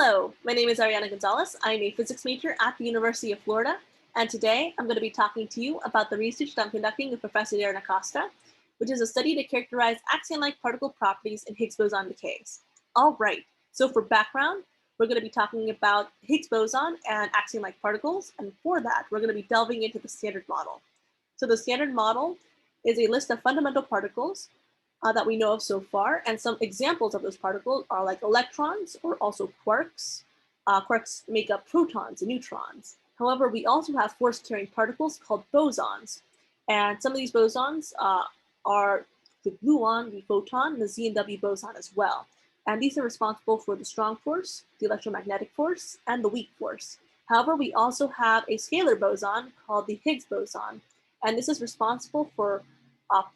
Hello, my name is Ariana Gonzalez. I'm a physics major at the University of Florida, and today I'm going to be talking to you about the research that I'm conducting with Professor Darren Acosta, which is a study to characterize axion-like particle properties in Higgs boson decays. All right, so for background, we're going to be talking about Higgs boson and axion-like particles, and for that, we're going to be delving into the Standard Model. So the Standard Model is a list of fundamental particles that we know of so far, and some examples of those particles are like electrons or also quarks. Quarks make up protons and neutrons. However, we also have force-carrying particles called bosons, and some of these bosons are the gluon, the photon, and the Z and W boson as well. And these are responsible for the strong force, the electromagnetic force, and the weak force. However, we also have a scalar boson called the Higgs boson, and this is responsible for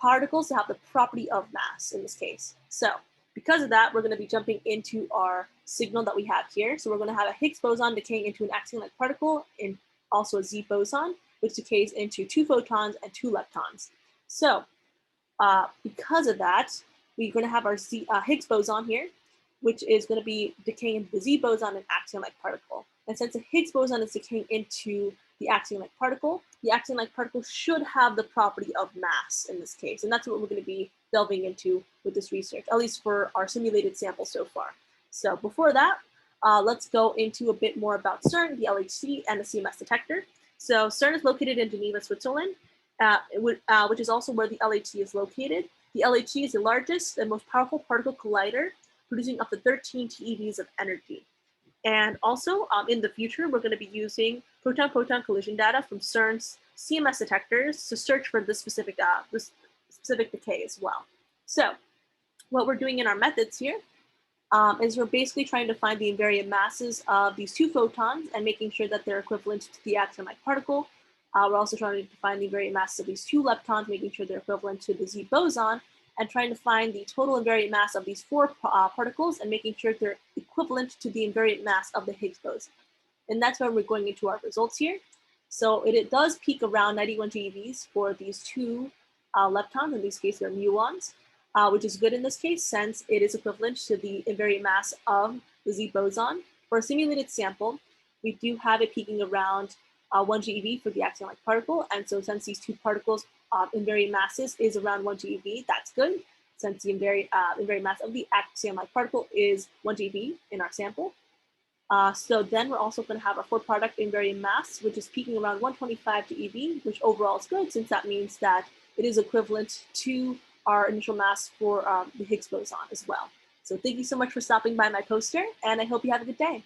particles that have the property of mass in this case. So because of that, we're going to be jumping into our signal that we have here. So we're going to have a Higgs boson decaying into an axion-like particle and also a Z boson, which decays into 2 photons and 2 leptons. So because of that, we're going to have our Higgs boson here, which is going to be decaying into the Z boson and axion-like particle. And since the Higgs boson is decaying into the axion-like particle should have the property of mass in this case. And that's what we're going to be delving into with this research, at least for our simulated sample so far. So before that, let's go into a bit more about CERN, the LHC, and the CMS detector. So CERN is located in Geneva, Switzerland, which is also where the LHC is located. The LHC is the largest and most powerful particle collider, producing up to 13 TeVs of energy. And also, in the future, we're going to be using proton-proton collision data from CERN's CMS detectors to search for this specific decay as well. So what we're doing in our methods here is we're basically trying to find the invariant masses of these 2 photons and making sure that they're equivalent to the axion-like particle. We're also trying to find the invariant masses of these 2 leptons, making sure they're equivalent to the Z boson, and trying to find the total invariant mass of these 4 particles and making sure they're equivalent to the invariant mass of the Higgs boson. And that's where we're going into our results here. So it does peak around 91 GeVs for these 2 leptons, in this case they're muons, which is good in this case since it is equivalent to the invariant mass of the Z boson. For a simulated sample, we do have it peaking around 1 GeV for the axion-like particle, and so since these 2 particles invariant masses is around 1 GeV, that's good, since the invariant mass of the axion-like particle is 1 GeV in our sample. So then we're also going to have our 4-product invariant mass, which is peaking around 125 GeV, which overall is good, since that means that it is equivalent to our initial mass for the Higgs boson as well. So thank you so much for stopping by my poster, and I hope you have a good day.